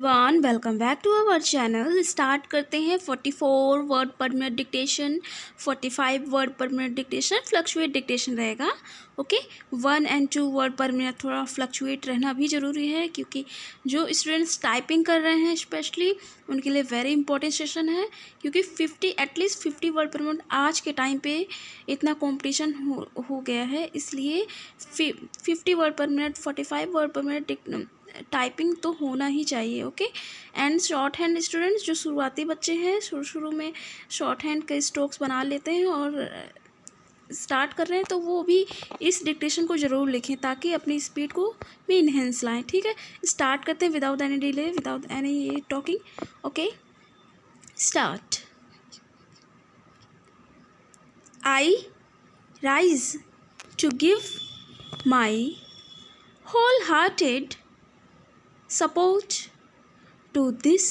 One welcome back to our channel. Start करते हैं 44 word per minute dictation, 45 word per minute dictation, fluctuate dictation रहेगा। Okay, 1 और 2 word per minute थोड़ा fluctuate रहना भी ज़रूरी है, क्योंकि जो स्टूडेंट्स टाइपिंग कर रहे हैं स्पेशली उनके लिए वेरी इंपॉर्टेंट सेशन है, क्योंकि 50 एटलीस्ट 50 वर्ड पर मिनट आज के टाइम पे इतना कॉम्पिटिशन हो गया है, इसलिए 50 word per minute, 45 word per minute typing तो होना ही चाहिए। Okay, and short hand students जो शुरुआती बच्चे हैं शुरू में शॉर्ट हैंड के स्ट्रोक्स बना लेते हैं और स्टार्ट कर रहे हैं, तो वो भी इस डिक्टेशन को ज़रूर लिखें ताकि अपनी स्पीड को भी इन्हेंस लाएं। ठीक है, स्टार्ट करते हैं without any delay, without any talking. Okay, start. I rise to give my wholehearted support to this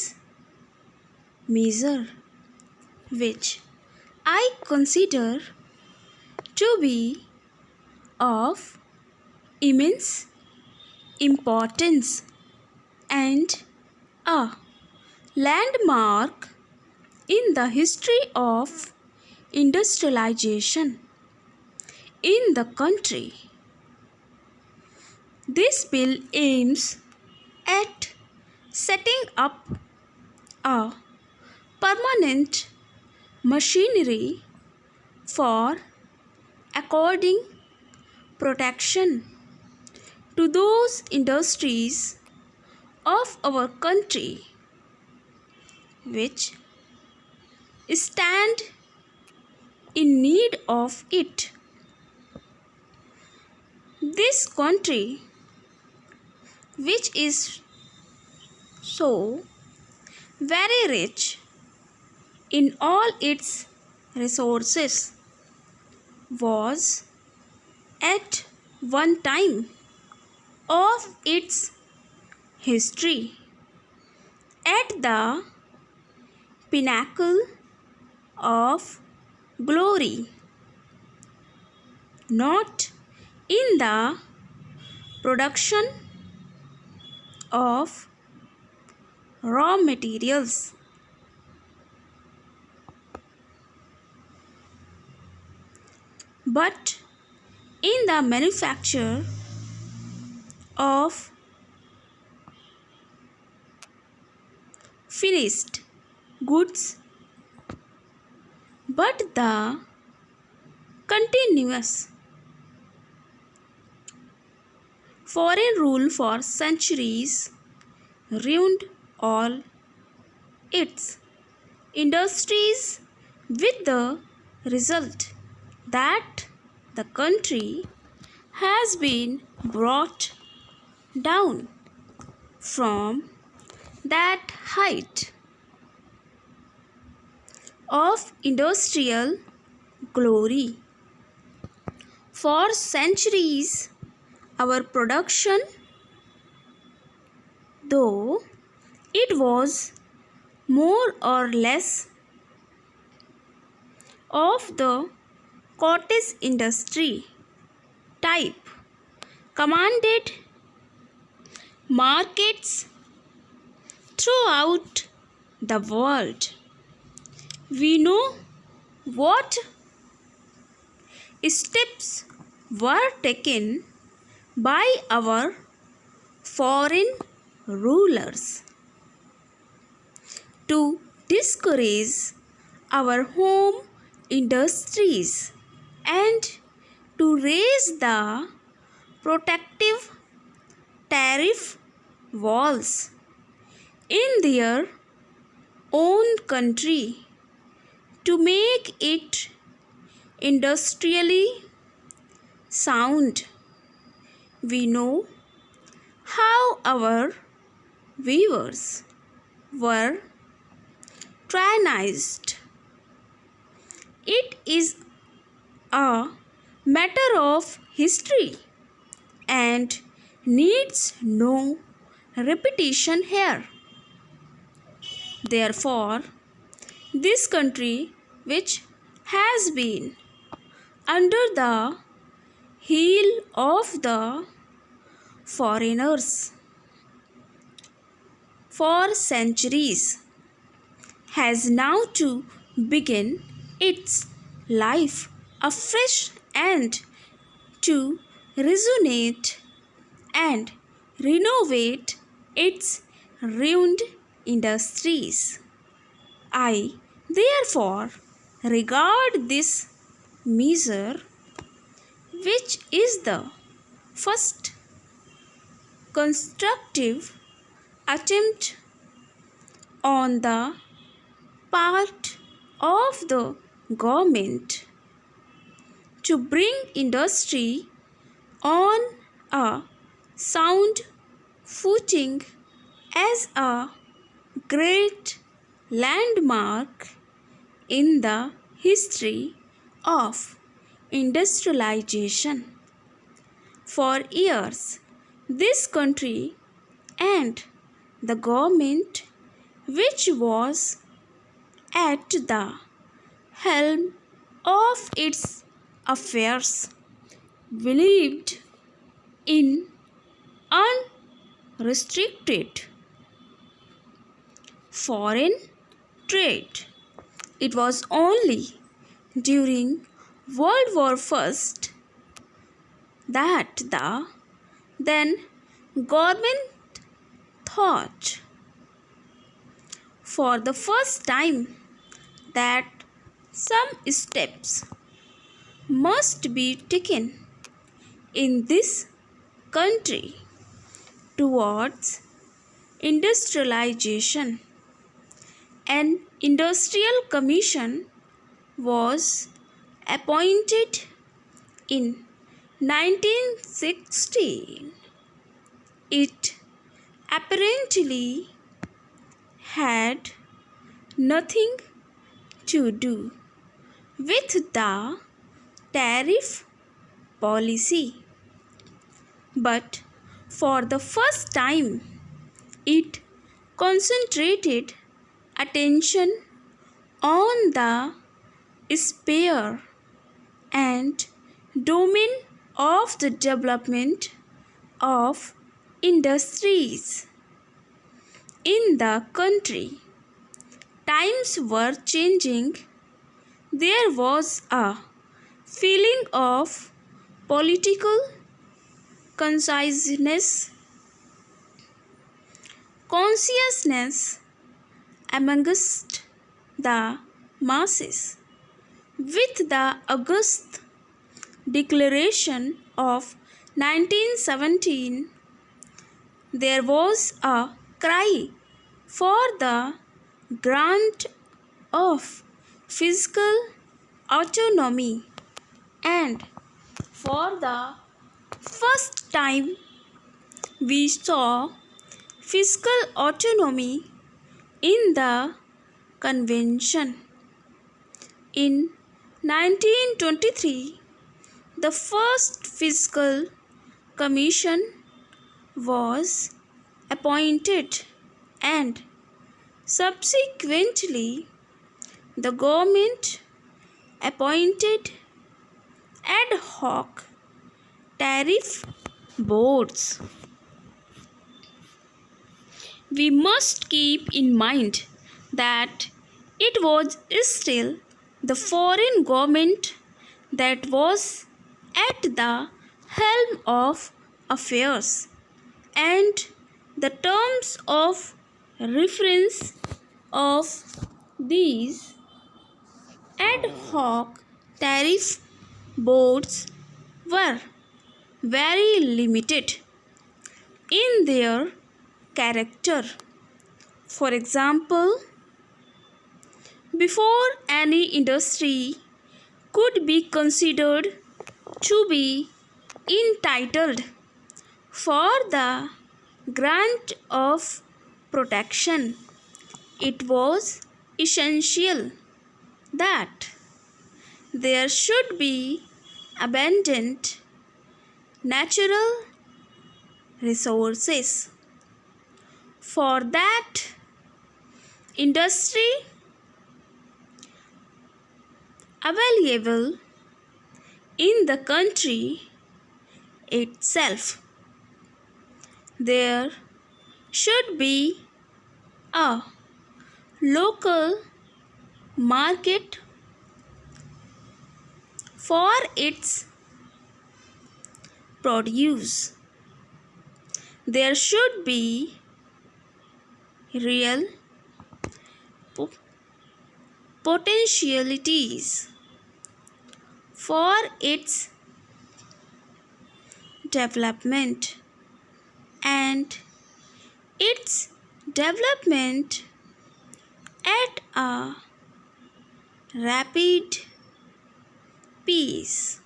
measure, which I consider to be of immense importance and a landmark in the history of industrialization in the country. This bill aims at setting up a permanent machinery for according protection to those industries of our country which stand in need of it. This country, which is so very rich in all its resources, was at one time of its history at the pinnacle of glory, not in the production of raw materials, but in the manufacture of finished goods, but the continuous foreign rule for centuries ruined all its industries, with the result that the country has been brought down from that height of industrial glory. For centuries, our production, though it was more or less of the cottage industry type, commanded markets throughout the world. We know what steps were taken by our foreign rulers to discourage our home industries and to raise the protective tariff walls in their own country to make it industrially sound. We know how our weavers were tyrannized. It is a matter of history and needs no repetition here. Therefore, this country, which has been under the heel of the foreigners for centuries has now to begin its life afresh and to resonate and renovate its ruined industries. I therefore regard this measure, which is the first constructive attempt on the part of the government to bring industry on a sound footing, as a great landmark in the history of industrialization. For years, this country and the government, which was at the helm of its affairs, believed in unrestricted foreign trade. It was only during World War I that the then government thought for the first time that some steps must be taken in this country towards industrialization. An industrial commission was appointed in 1916. It apparently had nothing to do with the tariff policy, but for the first time it concentrated attention on the sphere and domain of the development of industries in the country. Times were changing. There was a feeling of political consciousness amongst the masses. With the August Declaration of 1917, there was a cry for the grant of fiscal autonomy, and for the first time we saw fiscal autonomy in the convention. In 1923, the first fiscal commission was appointed, and subsequently the government appointed ad hoc tariff boards. We must keep in mind that it was still the foreign government that was at the helm of affairs, and the terms of reference of these ad hoc tariff boards were very limited in their character. For example, before any industry could be considered to be entitled for the grant of protection, it was essential that there should be abundant natural resources. For that industry available in the country itself, there should be a local market for its produce. There should be real potentialities for its development, and its development at a rapid pace.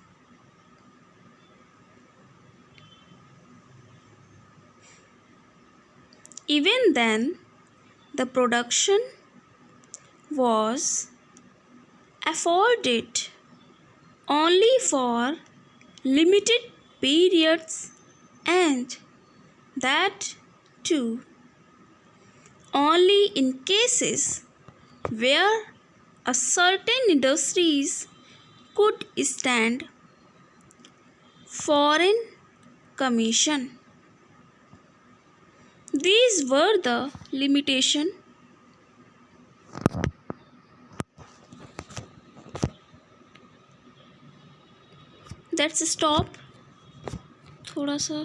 Even then, the production was afforded only for limited periods, and that too only in cases where a certain industries could stand foreign commission. These were the limitation. Let's stop थोड़ा सा.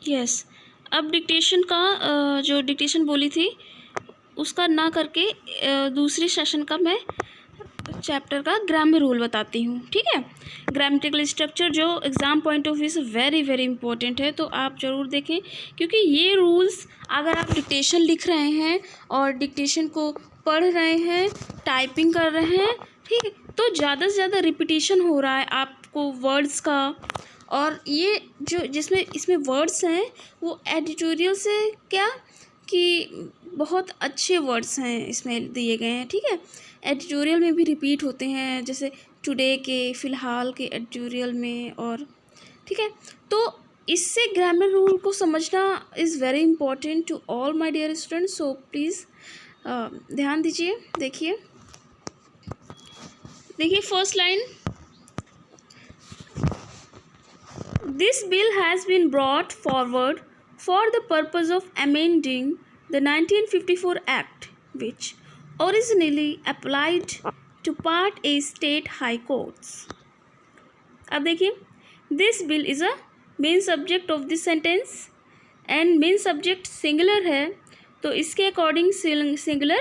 Yes, अब dictation का जो dictation बोली थी उसका ना करके दूसरे सेशन का मैं चैप्टर का ग्रामर रूल बताती हूँ. ठीक है, ग्रामेटिकल स्ट्रक्चर जो एग्ज़ाम पॉइंट ऑफ व्यू से वेरी वेरी इंपॉर्टेंट है, तो आप ज़रूर देखें, क्योंकि ये रूल्स अगर आप डिक्टेशन लिख रहे हैं और डिक्टेशन को पढ़ रहे हैं, टाइपिंग कर रहे हैं, ठीक है, तो ज़्यादा से ज़्यादा रिपीटिशन हो रहा है आपको वर्ड्स का. और ये जो जिसमें इसमें वर्ड्स हैं वो एडिटोरियल से क्या कि बहुत अच्छे वर्ड्स हैं इसमें दिए गए हैं. ठीक है, एडिटोरियल में भी रिपीट होते हैं, जैसे टुडे के, फ़िलहाल के एडिटोरियल में. और ठीक है, तो इससे ग्रामर रूल को समझना is very important to all my dear students. So please ध्यान दीजिए. देखिए first line, This bill has been brought forward for the purpose of amending the 1954 Act, which originally applied to Part A state high courts. अब देखिए, this bill is a main subject of this sentence and main subject singular है, तो इसके according singular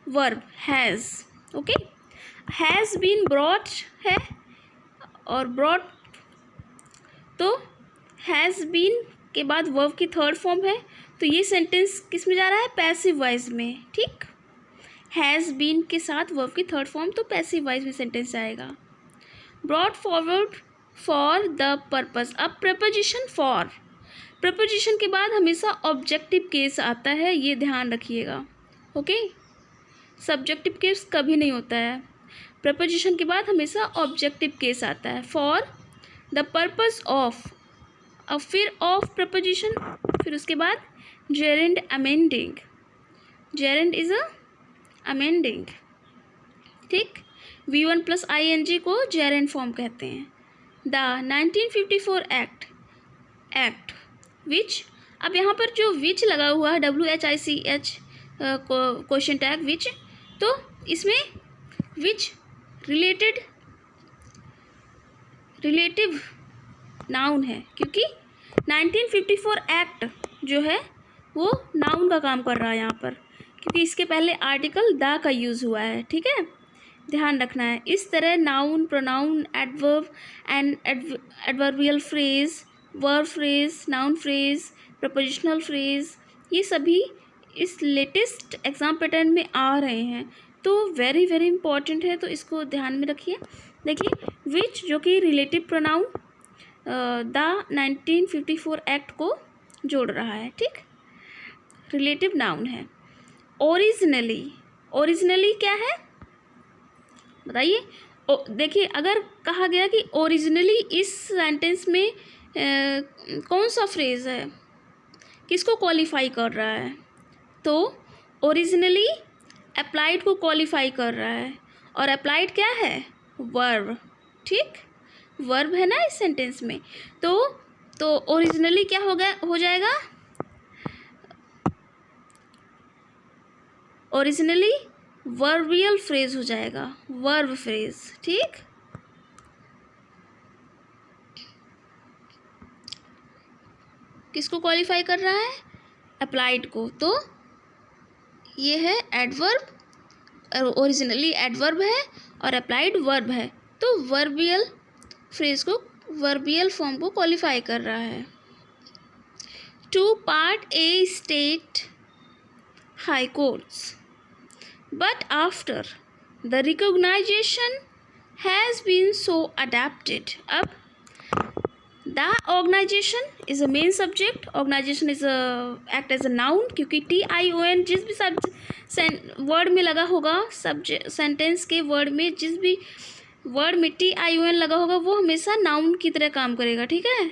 verb has. Okay, has been brought है और brought तो has been के बाद वर्ब की थर्ड फॉर्म है, तो ये सेंटेंस किस में जा रहा है, पैसिव वॉइस में. ठीक, हैज़ बीन के साथ वर्ब की थर्ड फॉर्म, तो पैसिव वॉइस में सेंटेंस आएगा. Brought forward for the purpose. अब प्रपोजिशन फॉर, प्रपोजिशन के बाद हमेशा ऑब्जेक्टिव केस आता है, ये ध्यान रखिएगा. ओके, सब्जेक्टिव केस कभी नहीं होता है. प्रपोजिशन के बाद हमेशा ऑब्जेक्टिव केस आता है. फॉर द पर्पस ऑफ, अब फिर ऑफ प्रपोजिशन, फिर उसके बाद gerund amending. Gerund is a amending. ठीक, V1 प्लस ING को जेरेंड फॉर्म कहते हैं. द 1954 एक्ट विच, अब यहाँ पर जो विच लगा हुआ है WHICH क्वेश्चन टैग विच, तो इसमें विच रिलेटिव नाउन है, क्योंकि 1954 एक्ट जो है वो नाउन का काम कर रहा है यहाँ पर, क्योंकि इसके पहले आर्टिकल द का यूज़ हुआ है. ठीक है, ध्यान रखना है. इस तरह noun, pronoun, adverb and adverbial phrase, verb phrase, noun phrase, prepositional phrase, ये सभी इस लेटेस्ट एग्ज़ाम पैटर्न में आ रहे हैं, तो वेरी वेरी इंपॉर्टेंट है, तो इसको ध्यान में रखिए. देखिए, विच जो कि रिलेटिव प्रोनाउन द 1954 एक्ट को जोड़ रहा है. ठीक, रिलेटिव नाउन है. ओरिजिनली क्या है बताइए. देखिए, अगर कहा गया कि ओरिजिनली इस सेंटेंस में कौन सा फ्रेज है, किसको क्वालिफाई कर रहा है, तो ओरिजिनली अप्लाइड को क्वालिफाई कर रहा है. और अप्लाइड क्या है, वर्ब, ठीक, वर्ब है ना इस सेंटेंस में। तो ओरिजिनली क्या हो जाएगा, ओरिजिनली वर्बियल फ्रेज हो जाएगा, वर्ब फ्रेज, ठीक। किसको क्वालिफाई कर रहा है, अप्लाइड को। तो ये है एडवर्ब, ओरिजिनली एडवर्ब है और अप्लाइड वर्ब है, तो वर्बियल फ्रेज को, वर्बियल फॉर्म को क्वालिफाई कर रहा है। To part A state high courts, but after the recognisation has been so adapted. अब the organisation is a main subject, organisation is act as a noun, क्योंकि TION जिस भी वर्ड में लगा होगा, सब्जेक्ट सेंटेंस के वर्ड में जिस भी वर्ड में TION लगा होगा वो हमेशा नाउन की तरह काम करेगा, ठीक है।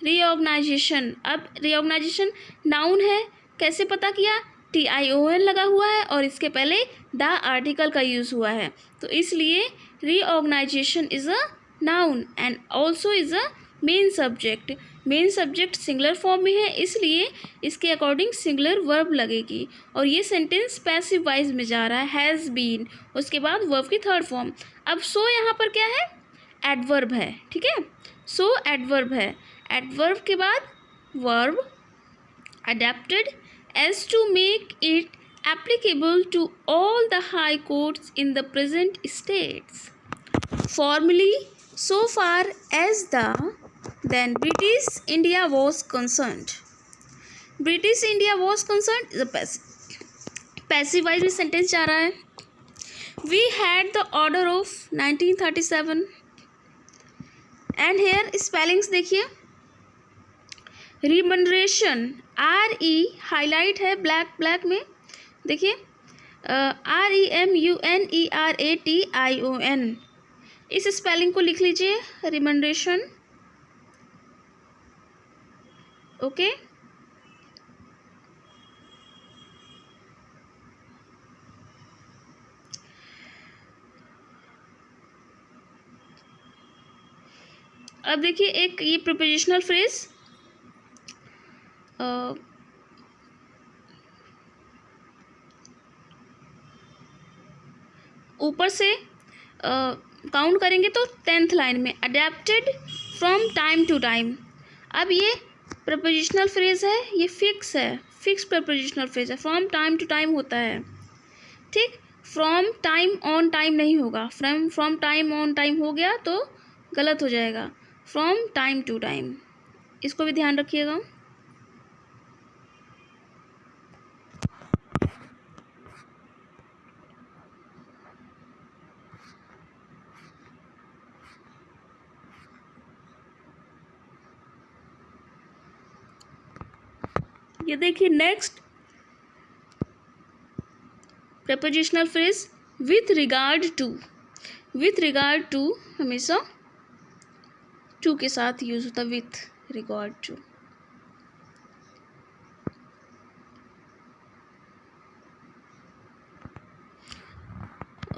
रीऑर्गेनाइजेशन, अब रीऑर्गेनाइजेशन नाउन है, कैसे पता किया, TION लगा हुआ है और इसके पहले द आर्टिकल का यूज़ हुआ है, तो इसलिए reorganisation is a noun and also is a main subject. Main subject singular form में है, इसलिए इसके अकॉर्डिंग सिंगुलर वर्ब लगेगी, और ये सेंटेंस पैसिव वाइज में जा रहा है, हैज़ बीन, उसके बाद वर्ब की थर्ड फॉर्म। अब सो यहाँ पर क्या है, एडवर्ब है, ठीक है, सो एडवर्ब है, एडवर्ब के बाद verb, adapted as to make it applicable to all the high courts in the present states. Formally, so far as the then British India was concerned. British India was concerned is a passive voice में sentence जा रहा है. We had the order of 1937 and here spellings देखिए, remuneration RE highlight है black में, देखिए REMUNERATION, इस spelling को लिख लीजिए, रिमनरेशन, ओके। अब देखिए एक ये प्रीपोजिशनल फ्रेज, ऊपर से काउंट करेंगे तो 10th लाइन में, adapted from time to time. अब ये प्रपोजिशनल फ्रेज है, ये फिक्स है, फिक्स प्रपोजिशनल फ्रेज है, फ्रॉम टाइम टू टाइम होता है, ठीक। फ्रॉम टाइम ऑन टाइम नहीं होगा, फ्रॉम टाइम ऑन टाइम हो गया तो गलत हो जाएगा, फ्रॉम टाइम टू टाइम, इसको भी ध्यान रखिएगा। ये देखिए next prepositional phrase, with regard to, with regard to हमेशा टू के साथ यूज होता है, with regard to,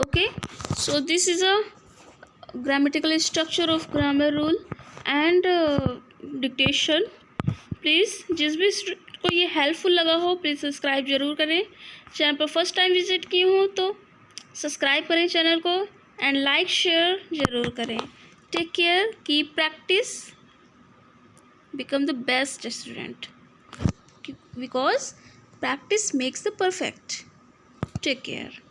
okay. So this is a grammatical structure of grammar rule and dictation. Please जिस भी को ये हेल्पफुल लगा हो प्लीज़ सब्सक्राइब ज़रूर करें। चैनल पर फर्स्ट टाइम विजिट की हो तो सब्सक्राइब करें चैनल को एंड लाइक शेयर ज़रूर करें। Take care, keep practice, become the best student, because practice makes the perfect. Take care.